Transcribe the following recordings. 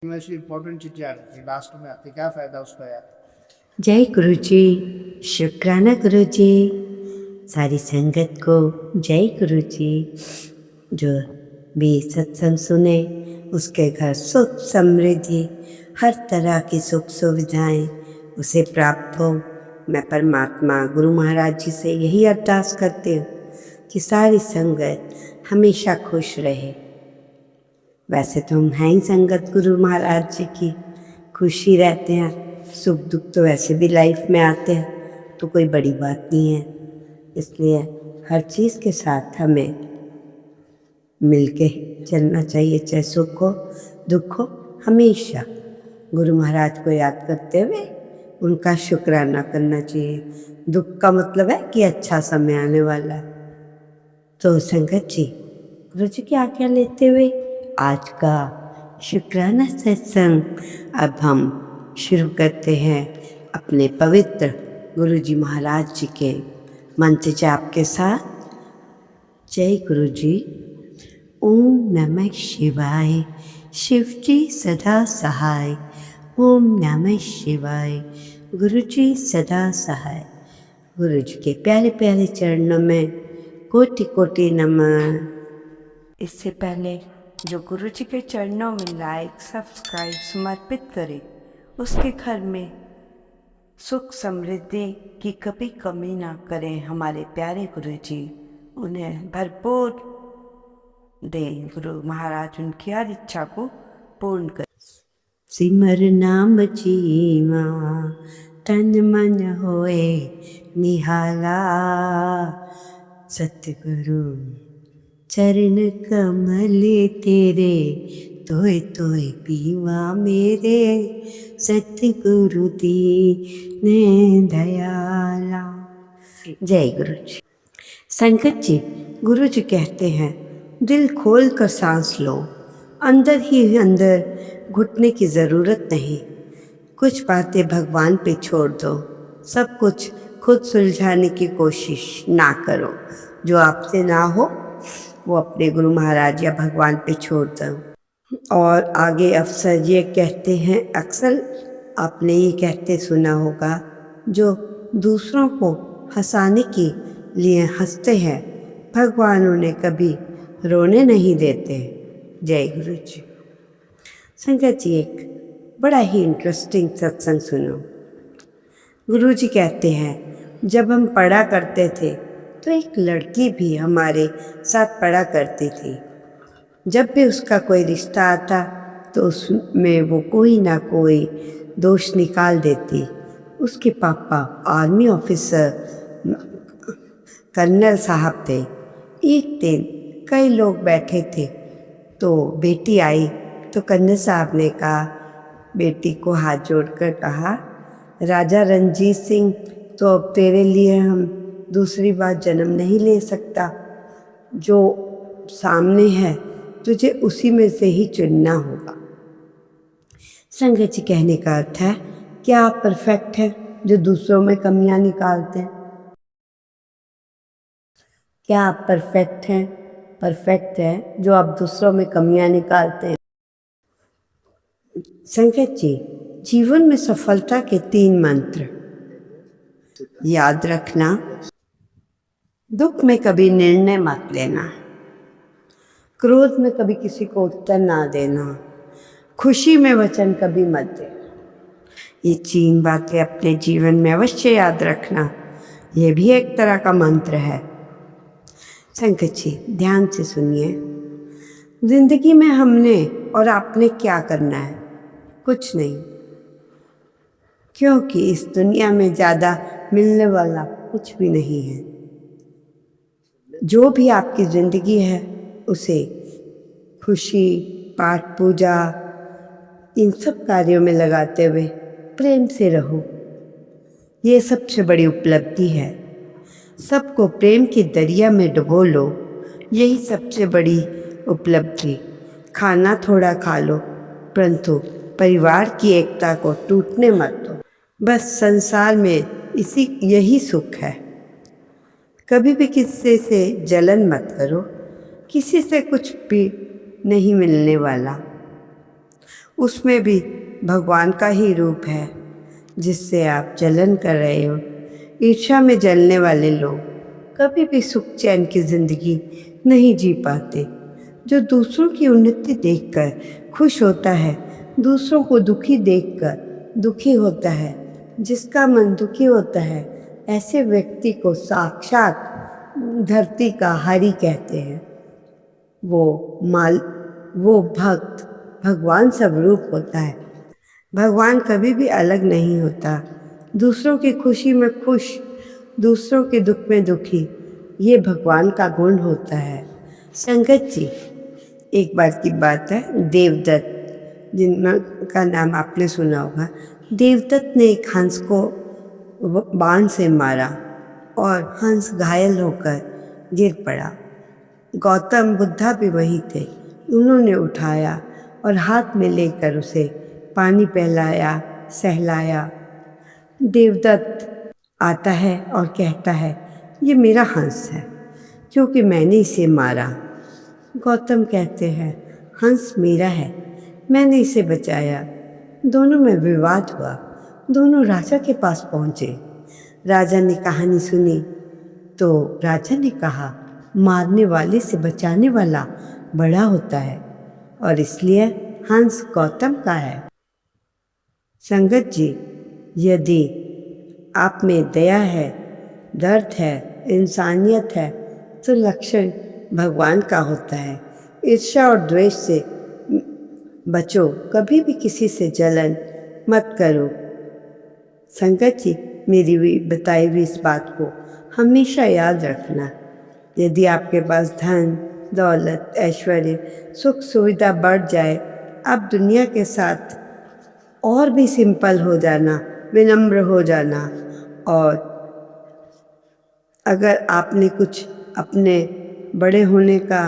वैसे इंपॉर्टेंट चीजें आ रही लास्ट में आती, क्या फायदा उसका यार। जय गुरु जी। शुक्राना गुरु जी। सारी संगत को जय गुरु जी। जो भी सत्संग सुने उसके घर सुख समृद्धि हर तरह की सुख सुविधाएं उसे प्राप्त हो। मैं परमात्मा गुरु महाराज जी से यही अरदास करती हूँ कि सारी संगत हमेशा खुश रहे। वैसे तो हम हैं ही संगत गुरु महाराज जी की, खुशी रहते हैं। सुख दुख तो वैसे भी लाइफ में आते हैं, तो कोई बड़ी बात नहीं है। इसलिए हर चीज़ के साथ हमें मिलके चलना चाहिए, चाहे सुख हो दुख हो। हमेशा गुरु महाराज को याद करते हुए उनका शुक्राना करना चाहिए। दुख का मतलब है कि अच्छा समय आने वाला है। तो संगत जी, गुरु जी की आज्ञा लेते हुए आज का शुक्राना सत्संग अब हम शुरू करते हैं अपने पवित्र गुरु जी महाराज जी के मंत्र जाप के साथ। जय गुरु जी। ओम नमः शिवाय। शिव जी सदा सहाय। ओम नमः शिवाय। गुरु जी सदा सहाय। गुरु जी के प्यारे प्यारे चरणों में कोटि कोटि नमन। इससे पहले जो गुरु जी के चरणों में लाइक सब्सक्राइब समर्पित करे उसके घर में सुख समृद्धि की कभी कमी ना करें हमारे प्यारे गुरु जी। उन्हें भरपूर दें गुरु महाराज, उनकी हर इच्छा को पूर्ण करें। सिमर नाम जीवा तन मन होए निहाला। सतगुरु चरण कमल तेरे तोय तोय पीवा मेरे। सतगुरु दीन दयाला। जय गुरु जी। संगत जी, गुरु जी कहते हैं दिल खोल कर सांस लो, अंदर ही अंदर घुटने की ज़रूरत नहीं। कुछ बातें भगवान पे छोड़ दो, सब कुछ खुद सुलझाने की कोशिश ना करो। जो आपसे ना हो वो अपने गुरु महाराज या भगवान पे छोड़ दो। और आगे अफसर ये कहते हैं, अक्सर आपने ये कहते सुना होगा, जो दूसरों को हंसाने के लिए हंसते हैं भगवान उन्हें कभी रोने नहीं देते। जय गुरु जी। संगत जी, एक बड़ा ही इंटरेस्टिंग सत्संग सुनो। गुरु जी कहते हैं जब हम पढ़ा करते थे तो एक लड़की भी हमारे साथ पढ़ा करती थी। जब भी उसका कोई रिश्ता आता तो उसमें वो कोई ना कोई दोष निकाल देती। उसके पापा आर्मी ऑफिसर कर्नल साहब थे। एक दिन कई लोग बैठे थे तो बेटी आई तो कर्नल साहब ने कहा, बेटी को हाथ जोड़कर कहा, राजा रणजीत सिंह तो अब तेरे लिए हम दूसरी बार जन्म नहीं ले सकता। जो सामने है तुझे उसी में से ही चुनना होगा। संगत जी, कहने का अर्थ है क्या आप परफेक्ट हैं जो दूसरों में कमियां निकालते हैं? क्या आप परफेक्ट हैं, परफेक्ट हैं जो आप दूसरों में कमियां निकालते हैं? संगत जी, जीवन में सफलता के 3 मंत्र याद रखना। दुख में कभी निर्णय मत लेना, क्रोध में कभी किसी को उत्तर ना देना, खुशी में वचन कभी मत देना। ये 3 बातें अपने जीवन में अवश्य याद रखना। ये भी एक तरह का मंत्र है। संगत जी, ध्यान से सुनिए। जिंदगी में हमने और आपने क्या करना है? कुछ नहीं, क्योंकि इस दुनिया में ज़्यादा मिलने वाला कुछ भी नहीं है। जो भी आपकी ज़िंदगी है उसे खुशी, पाठ पूजा, इन सब कार्यों में लगाते हुए प्रेम से रहो। ये सबसे बड़ी उपलब्धि है। सबको प्रेम के दरिया में डुबो लो, यही सबसे बड़ी उपलब्धि। खाना थोड़ा खा लो परंतु परिवार की एकता को टूटने मत दो। बस संसार में यही सुख है। कभी भी किसी से जलन मत करो, किसी से कुछ भी नहीं मिलने वाला। उसमें भी भगवान का ही रूप है जिससे आप जलन कर रहे हो। ईर्ष्या में जलने वाले लोग कभी भी सुख चैन की जिंदगी नहीं जी पाते। जो दूसरों की उन्नति देखकर खुश होता है, दूसरों को दुखी देखकर दुखी होता है, जिसका मन दुखी होता है, ऐसे व्यक्ति को साक्षात धरती का हरि कहते हैं। वो भक्त भगवान स्वरूप होता है। भगवान कभी भी अलग नहीं होता। दूसरों की खुशी में खुश, दूसरों के दुख में दुखी, ये भगवान का गुण होता है। संगत जी, एक बार की बात है, देवदत्त जिनका नाम आपने सुना होगा, देवदत्त ने एक हंस को बाण से मारा और हंस घायल होकर गिर पड़ा। गौतम बुद्धा भी वहीं थे। उन्होंने उठाया और हाथ में लेकर उसे पानी पिलाया, सहलाया। देवदत्त आता है और कहता है, ये मेरा हंस है क्योंकि मैंने इसे मारा। गौतम कहते हैं, हंस मेरा है, मैंने इसे बचाया। दोनों में विवाद हुआ। दोनों राजा के पास पहुँचे। राजा ने कहानी सुनी तो राजा ने कहा, मारने वाले से बचाने वाला बड़ा होता है और इसलिए हंस गौतम का है। संगत जी, यदि आप में दया है, दर्द है, इंसानियत है, तो लक्षण भगवान का होता है। ईर्ष्या और द्वेष से बचो, कभी भी किसी से जलन मत करो। संगत जी, मेरी भी बताई हुई इस बात को हमेशा याद रखना। यदि आपके पास धन, दौलत, ऐश्वर्य, सुख सुविधा बढ़ जाए, आप दुनिया के साथ और भी सिंपल हो जाना, विनम्र हो जाना। और अगर आपने कुछ अपने बड़े होने का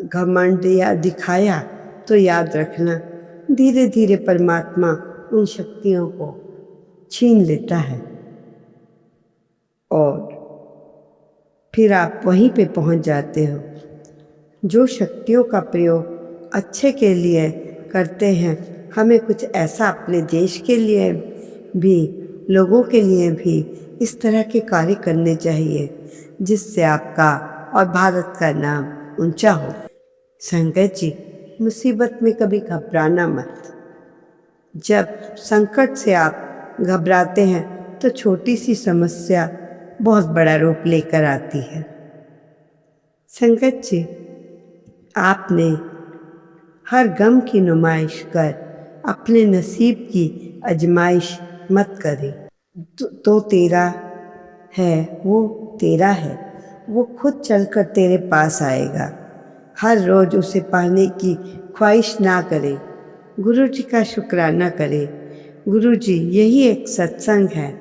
घमंड या दिखाया तो याद रखना, धीरे धीरे परमात्मा उन शक्तियों को छीन लेता है और फिर आप वहीं पे पहुंच जाते हो। जो शक्तियों का प्रयोग अच्छे के लिए करते हैं, हमें कुछ ऐसा अपने देश के लिए भी, लोगों के लिए भी इस तरह के कार्य करने चाहिए जिससे आपका और भारत का नाम ऊंचा हो। संगत जी, मुसीबत में कभी घबराना मत। जब संकट से आप घबराते हैं तो छोटी सी समस्या बहुत बड़ा रूप लेकर आती है। संगत जी, आपने हर गम की नुमाइश कर अपने नसीब की आजमाइश मत करें। तो तेरा है वो तेरा है, वो खुद चलकर तेरे पास आएगा। हर रोज़ उसे पाने की ख्वाहिश ना करें। गुरु जी का शुक्राना करें। गुरु जी, यही एक सत्संग है।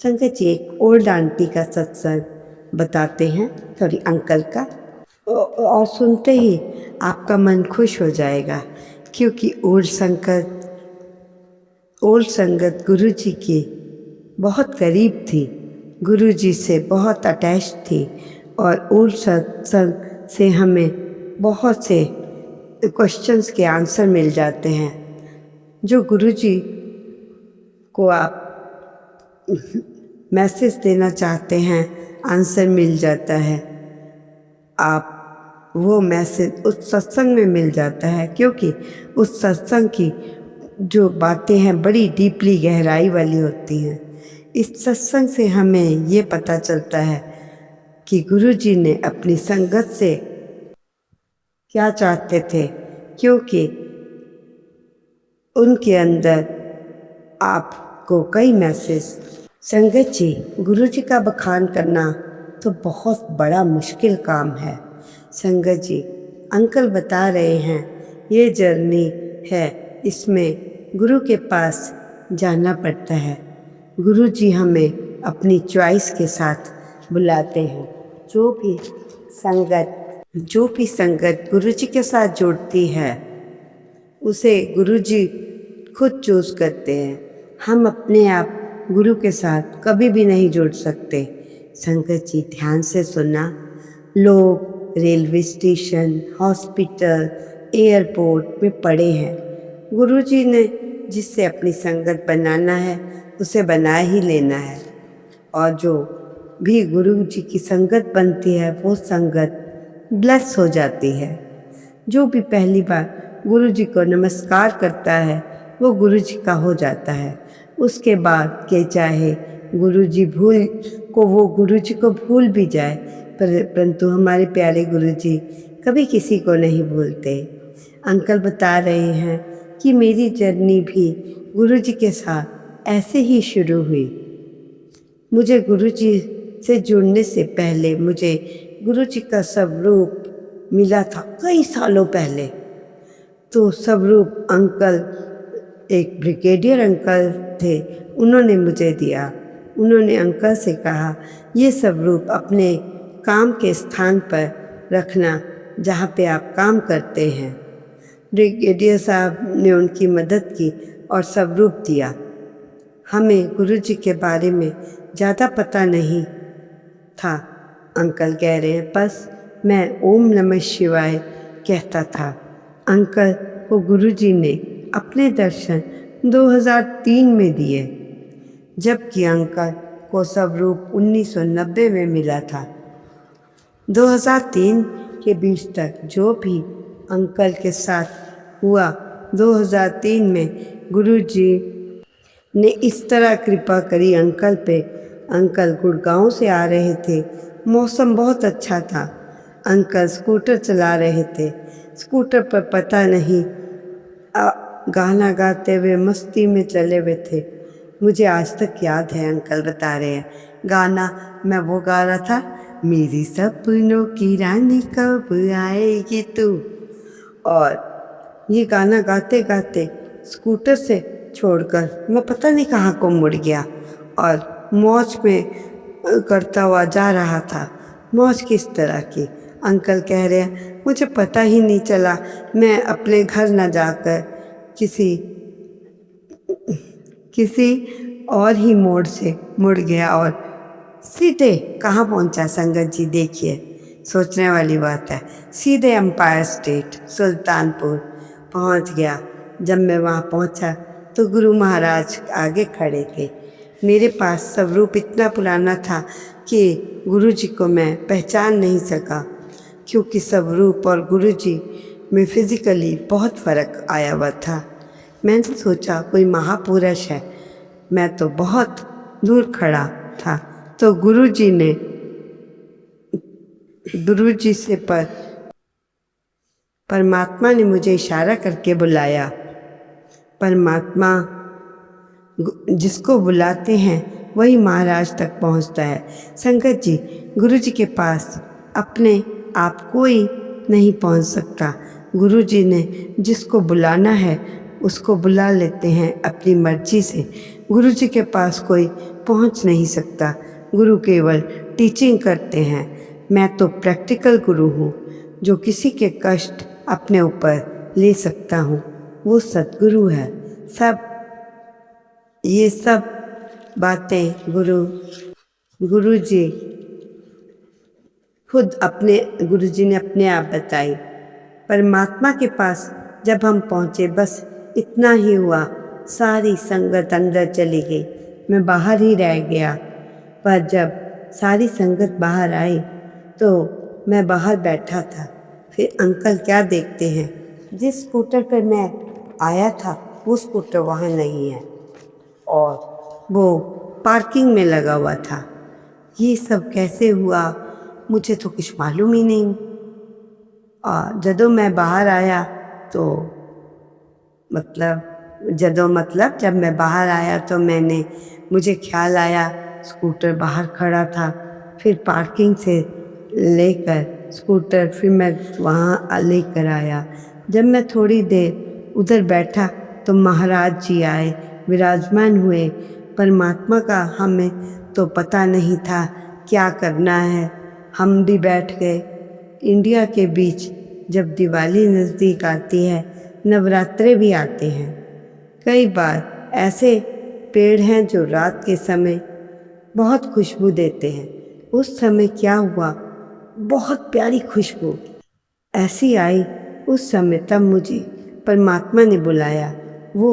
संगत जी, एक ओल्ड आंटी का सत्संग बताते हैं, सॉरी अंकल का, और सुनते ही आपका मन खुश हो जाएगा क्योंकि ओल्ड संगत गुरु जी की बहुत करीब थी, गुरु जी से बहुत अटैच थी और ओल्ड सत्संग से हमें बहुत से क्वेश्चंस के आंसर मिल जाते हैं जो गुरु जी को आप मैसेज देना चाहते हैं, आंसर मिल जाता है। आप वो मैसेज उस सत्संग में मिल जाता है क्योंकि उस सत्संग की जो बातें हैं बड़ी डीपली गहराई वाली होती हैं। इस सत्संग से हमें ये पता चलता है कि गुरु जी ने अपनी संगत से क्या चाहते थे, क्योंकि उनके अंदर आपको कई मैसेज। संगत जी, गुरु जी का बखान करना तो बहुत बड़ा मुश्किल काम है। संगत जी, अंकल बता रहे हैं ये जर्नी है, इसमें गुरु के पास जाना पड़ता है। गुरु जी हमें अपनी चॉइस के साथ बुलाते हैं। जो भी संगत गुरु जी के साथ जुड़ती है उसे गुरु जी खुद चूज करते हैं। हम अपने आप गुरु के साथ कभी भी नहीं जुड़ सकते। संगत जी, ध्यान से सुनना। लोग रेलवे स्टेशन, हॉस्पिटल, एयरपोर्ट में पड़े हैं, गुरुजी ने जिससे अपनी संगत बनाना है उसे बना ही लेना है, और जो भी गुरु जी की संगत बनती है वो संगत ब्लेस हो जाती है। जो भी पहली बार गुरु जी को नमस्कार करता है वो गुरु जी का हो जाता है। उसके बाद के चाहे गुरु जी गुरु जी को भूल भी जाए, परंतु हमारे प्यारे गुरु जी कभी किसी को नहीं भूलते। अंकल बता रहे हैं कि मेरी जर्नी भी गुरु जी के साथ ऐसे ही शुरू हुई। मुझे गुरु जी से जुड़ने से पहले मुझे गुरु जी का स्वरूप मिला था कई सालों पहले। तो स्वरूप अंकल, एक ब्रिगेडियर अंकल थे, उन्होंने मुझे दिया। उन्होंने अंकल से कहा ये स्वरूप अपने काम के स्थान पर रखना जहाँ पे आप काम करते हैं। ब्रिगेडियर साहब ने उनकी मदद की और स्वरूप दिया। हमें गुरु जी के बारे में ज़्यादा पता नहीं था। अंकल कह रहे हैं बस मैं ओम नमः शिवाय कहता था। अंकल को गुरु जी ने अपने दर्शन 2003 में दिए, जबकि अंकल को स्वरूप 1990 में मिला था। 2003 के बीच तक जो भी अंकल के साथ हुआ, 2003 में गुरु जी ने इस तरह कृपा करी अंकल पे। अंकल गुड़गांव से आ रहे थे, मौसम बहुत अच्छा था। अंकल स्कूटर चला रहे थे। स्कूटर पर पता नहीं गाना गाते हुए मस्ती में चले हुए थे। मुझे आज तक याद है, अंकल बता रहे हैं, गाना मैं वो गा रहा था, मेरी सपनों की रानी कब आएगी तू। और ये गाना गाते गाते स्कूटर से छोड़कर मैं पता नहीं कहाँ को मुड़ गया और मौज में करता हुआ जा रहा था। मौज किस तरह की? अंकल कह रहे हैं मुझे पता ही नहीं चला, मैं अपने घर न जाकर किसी और ही मोड़ से मुड़ गया और सीधे कहाँ पहुँचा संगत जी? देखिए, सोचने वाली बात है। सीधे एम्पायर स्टेट सुल्तानपुर पहुँच गया। जब मैं वहाँ पहुँचा तो गुरु महाराज आगे खड़े थे। मेरे पास स्वरूप इतना पुराना था कि गुरु जी को मैं पहचान नहीं सका, क्योंकि स्वरूप और गुरु जी में फिज़िकली बहुत फ़र्क आया हुआ था। मैंने सोचा कोई महापुरुष है, मैं तो बहुत दूर खड़ा था। तो गुरु जी से परमात्मा ने मुझे इशारा करके बुलाया। परमात्मा जिसको बुलाते हैं वही महाराज तक पहुंचता है। संगत जी, गुरु जी के पास अपने आप कोई नहीं पहुंच सकता। गुरु जी ने जिसको बुलाना है उसको बुला लेते हैं अपनी मर्जी से। गुरु जी के पास कोई पहुंच नहीं सकता। गुरु केवल टीचिंग करते हैं। मैं तो प्रैक्टिकल गुरु हूँ, जो किसी के कष्ट अपने ऊपर ले सकता हूँ, वो सद्गुरु है। ये सब बातें गुरु जी ने अपने आप बताई। परमात्मा के पास जब हम पहुँचे बस इतना ही हुआ, सारी संगत अंदर चली गई, मैं बाहर ही रह गया। पर जब सारी संगत बाहर आई तो मैं बाहर बैठा था। फिर अंकल क्या देखते हैं, जिस स्कूटर पर मैं आया था वो स्कूटर वहाँ नहीं है और वो पार्किंग में लगा हुआ था। ये सब कैसे हुआ मुझे तो कुछ मालूम ही नहीं। और जब मैं बाहर आया तो जब मैं बाहर आया तो मुझे ख्याल आया स्कूटर बाहर खड़ा था। फिर पार्किंग से लेकर स्कूटर फिर मैं वहाँ लेकर आया। जब मैं थोड़ी देर उधर बैठा तो महाराज जी आए, विराजमान हुए। परमात्मा का हमें तो पता नहीं था क्या करना है, हम भी बैठ गए। इंडिया के बीच जब दिवाली नज़दीक आती है, नवरात्रे भी आते हैं। कई बार ऐसे पेड़ हैं जो रात के समय बहुत खुशबू देते हैं। उस समय क्या हुआ, बहुत प्यारी खुशबू ऐसी आई उस समय, तब मुझे परमात्मा ने बुलाया। वो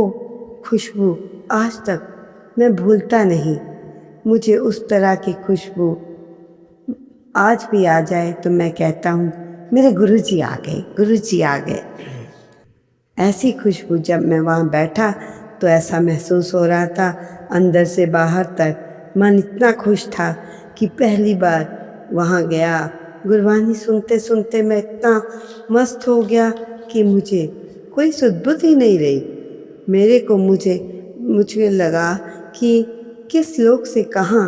खुशबू आज तक मैं भूलता नहीं। मुझे उस तरह की खुशबू आज भी आ जाए तो मैं कहता हूँ मेरे गुरुजी आ गए, गुरुजी आ गए। ऐसी खुशबू जब मैं वहाँ बैठा तो ऐसा महसूस हो रहा था अंदर से बाहर तक। मन इतना खुश था कि पहली बार वहाँ गया। गुरबानी सुनते सुनते मैं इतना मस्त हो गया कि मुझे कोई सुध-बुध ही नहीं रही। मुझे लगा कि किस लोक से कहाँ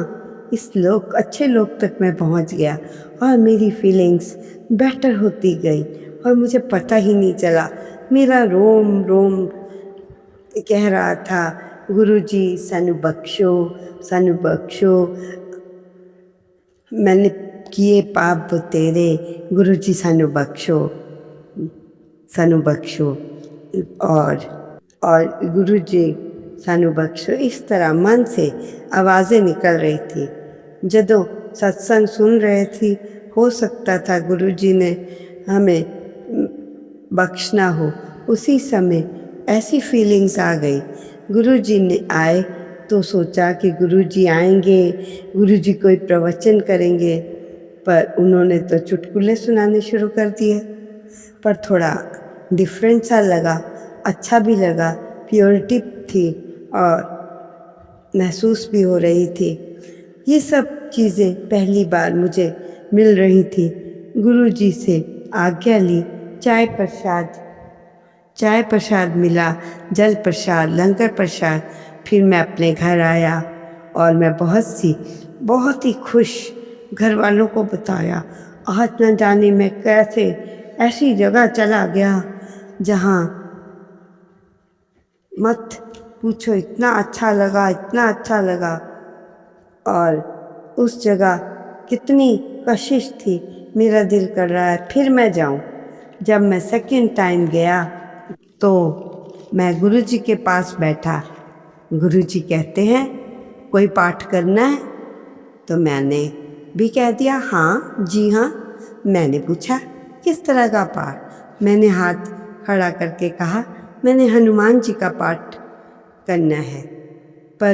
इस लोक अच्छे लोक तक मैं पहुँच गया और मेरी फीलिंग्स बेटर होती गई और मुझे पता ही नहीं चला। मेरा रोम रोम कह रहा था गुरुजी सानू बख्शो, सानू बख्शो। मैंने किए पाप तेरे, गुरुजी सानू बख्शो, सानू बख्शो। और गुरुजी सानू बख्शो, इस तरह मन से आवाज़ें निकल रही थी। जदों सत्संग सुन रहे थी हो सकता था गुरुजी ने हमें बख्शना हो। उसी समय ऐसी फीलिंग्स आ गई। गुरुजी ने आए तो सोचा कि गुरुजी आएंगे, गुरुजी कोई प्रवचन करेंगे, पर उन्होंने तो चुटकुले सुनाने शुरू कर दिए। पर थोड़ा डिफरेंट सा लगा, अच्छा भी लगा, प्योरिटी थी और महसूस भी हो रही थी। ये सब चीज़ें पहली बार मुझे मिल रही थी। गुरुजी से आज्ञा ली, चाय प्रसाद मिला, जल प्रसाद, लंगर प्रसाद। फिर मैं अपने घर आया और मैं बहुत ही खुश घर वालों को बताया। आज न जाने मैं कैसे ऐसी जगह चला गया जहाँ मत पूछो, इतना अच्छा लगा। और उस जगह कितनी कशिश थी, मेरा दिल कर रहा है फिर मैं जाऊं। जब मैं सेकंड टाइम गया तो मैं गुरुजी के पास बैठा। गुरुजी कहते हैं कोई पाठ करना है? तो मैंने भी कह दिया हाँ, जी हाँ। मैंने पूछा किस तरह का पाठ? मैंने हाथ खड़ा करके कहा मैंने हनुमान जी का पाठ करना है, पर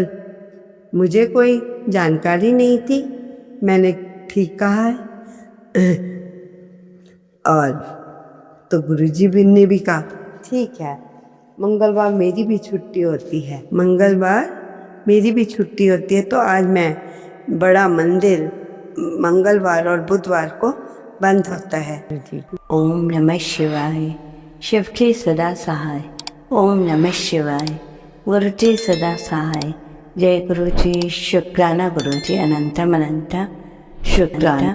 मुझे कोई जानकारी नहीं थी। मैंने ठीक कहा है। और तो गुरुजी ने भी कहा ठीक है, मंगलवार मेरी भी छुट्टी होती है, तो आज मैं बड़ा मंदिर मंगलवार और बुधवार को बंद होता है। ओम नमः शिवाय। शिव के सदा सहाय। ओम नमः शिवाय। गुरु जी सदा सहाय। जय गुरु जी। शुक्राना गुरु जी। अनंतम अनंत शुक्राना।